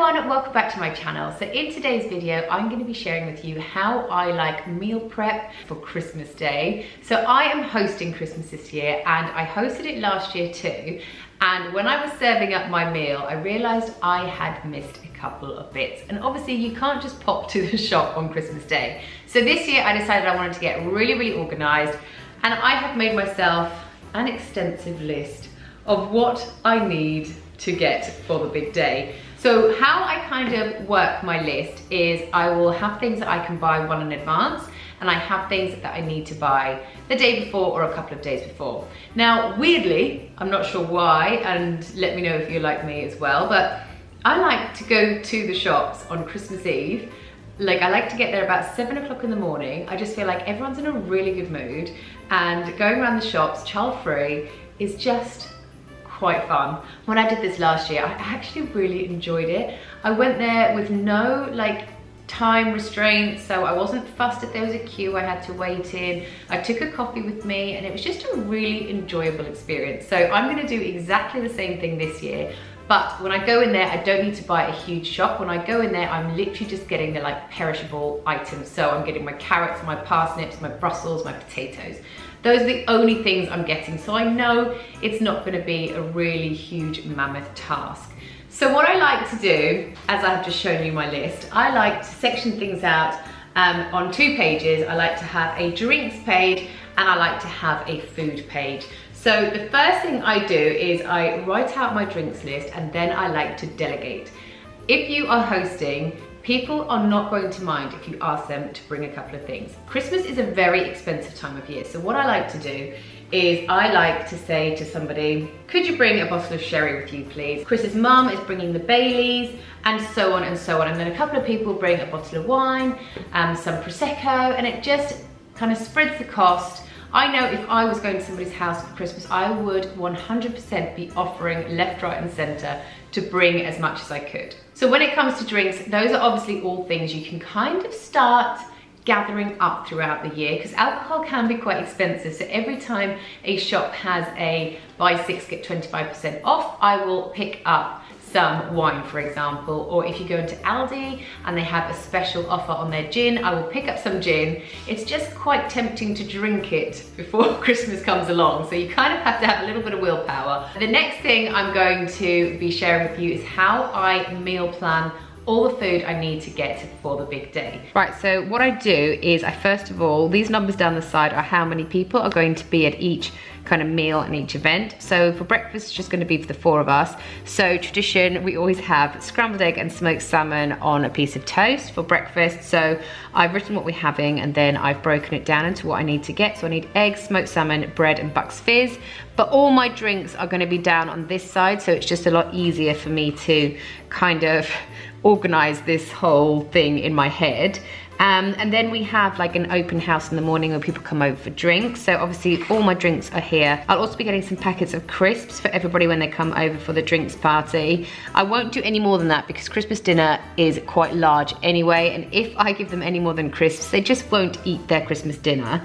everyone, welcome back to my channel. So in today's video, I'm going to be sharing with you how I like meal prep for Christmas Day. So I am hosting Christmas this year and I hosted it last year too. And when I was serving up my meal, I realized I had missed a couple of bits. And obviously you can't just pop to the shop on Christmas Day. So this year I decided I wanted to get really organized, and I have made myself an extensive list of what I need to get for the big day. So how I kind of work my list is I will have things that I can buy one in advance, and I have things that I need to buy the day before or a couple of days before. Now, weirdly, I'm not sure why, and let me know if you're like me as well, but I like to go to the shops on Christmas Eve. Like, I like to get there about 7 o'clock in the morning. I just feel like everyone's in a really good mood, and going around the shops child-free is just quite fun. When I did this last year, I actually really enjoyed it. I went there with no time restraints, so I wasn't fussed if there was a queue I had to wait in. I took a coffee with me and it was just a really enjoyable experience. So I'm gonna do exactly the same thing this year. But when I go in there, I don't need to buy a huge shop. When I go in there, I'm literally just getting the perishable items. So I'm getting my carrots, my parsnips, my Brussels, my potatoes. Those are the only things I'm getting. So I know it's not gonna be a really huge mammoth task. So what I like to do, as I've just shown you my list, I like to section things out on 2 pages. I like to have a drinks page and I like to have a food page. So the first thing I do is I write out my drinks list, and then I like to delegate. If you are hosting, people are not going to mind if you ask them to bring a couple of things. Christmas is a very expensive time of year, so what I like to do is I like to say to somebody, could you bring a bottle of sherry with you, please? Chris's mum is bringing the Baileys, and so on and so on. And then a couple of people bring a bottle of wine, some Prosecco, and it just kind of spreads the cost. I know if I was going to somebody's house for Christmas, I would 100% be offering left, right, and center to bring as much as I could. So when it comes to drinks, those are obviously all things you can kind of start gathering up throughout the year, because alcohol can be quite expensive. So every time a shop has a buy 6 get 25% off, I will pick up some wine, for example. Or if you go into Aldi and they have a special offer on their gin, I will pick up some gin. It's just quite tempting to drink it before Christmas comes along, so you kind of have to have a little bit of willpower. The next thing I'm going to be sharing with you is how I meal plan all the food I need to get for the big day. Right, so what I do is first of all, these numbers down the side are how many people are going to be at each kind of meal and each event. So for breakfast, it's just going to be for the 4 of us. So tradition, we always have scrambled egg and smoked salmon on a piece of toast for breakfast. So I've written what we're having, and then I've broken it down into what I need to get. So I need eggs, smoked salmon, bread, and Bucks Fizz. But all my drinks are going to be down on this side, so it's just a lot easier for me to kind of organize this whole thing in my head. And then we have an open house in the morning where people come over for drinks. So obviously all my drinks are here. I'll also be getting some packets of crisps for everybody when they come over for the drinks party. I won't do any more than that because Christmas dinner is quite large anyway. And if I give them any more than crisps, they just won't eat their Christmas dinner.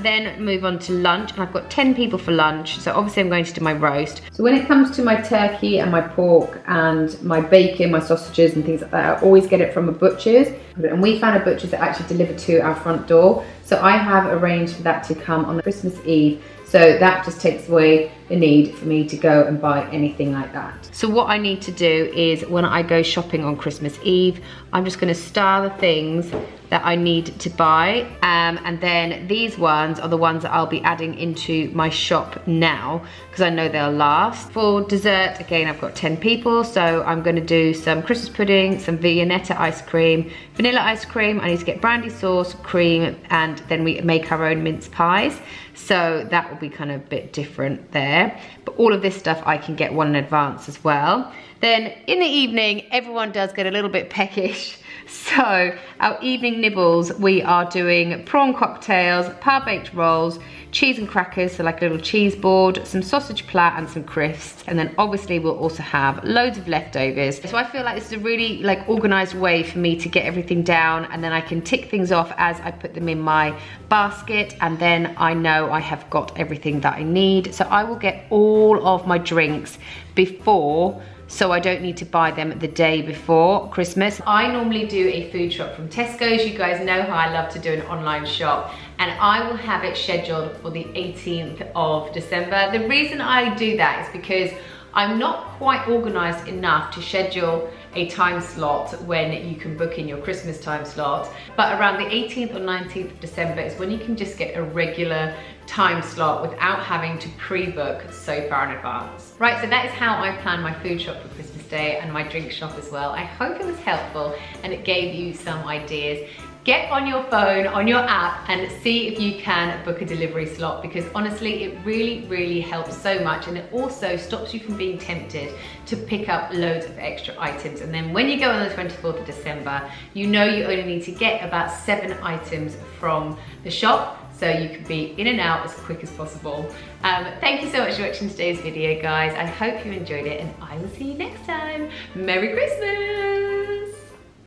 Then move on to lunch, and I've got 10 people for lunch, so obviously I'm going to do my roast. So when it comes to my turkey and my pork and my bacon, my sausages and things like that, I always get it from a butcher's, and we found a butcher's that actually delivered to our front door, so I have arranged for that to come on Christmas Eve. So that just takes away the need for me to go and buy anything like that. So what I need to do is when I go shopping on Christmas Eve, I'm just gonna star the things that I need to buy. And then these ones are the ones that I'll be adding into my shop now, because I know they'll last. For dessert, again, I've got 10 people, so I'm gonna do some Christmas pudding, some Viennetta ice cream, vanilla ice cream. I need to get brandy sauce, cream, and then we make our own mince pies. So that will be kind of a bit different there. But all of this stuff I can get one in advance as well. Then in the evening, everyone does get a little bit peckish. So our evening nibbles, we are doing prawn cocktails, par-baked rolls, cheese and crackers, so like a little cheese board, some sausage plat and some crisps. And then obviously we'll also have loads of leftovers. So I feel like this is a really organized way for me to get everything down, and then I can tick things off as I put them in my basket, and then I know I have got everything that I need. So I will get all of my drinks before so I don't need to buy them the day before Christmas. I normally do a food shop from Tesco's. You guys know how I love to do an online shop, and I will have it scheduled for the 18th of December. The reason I do that is because I'm not quite organized enough to schedule a time slot when you can book in your Christmas time slot, but around the 18th or 19th of December is when you can just get a regular time slot without having to pre-book so far in advance. Right, so that is how I plan my food shop for Christmas Day and my drink shop as well. I hope it was helpful and it gave you some ideas. Get on your phone, on your app, and see if you can book a delivery slot, because honestly, it really helps so much, and it also stops you from being tempted to pick up loads of extra items. And then when you go on the 24th of December, you know you only need to get about 7 items from the shop, so you can be in and out as quick as possible. Thank you so much for watching today's video, guys. I hope you enjoyed it, and I will see you next time. Merry Christmas!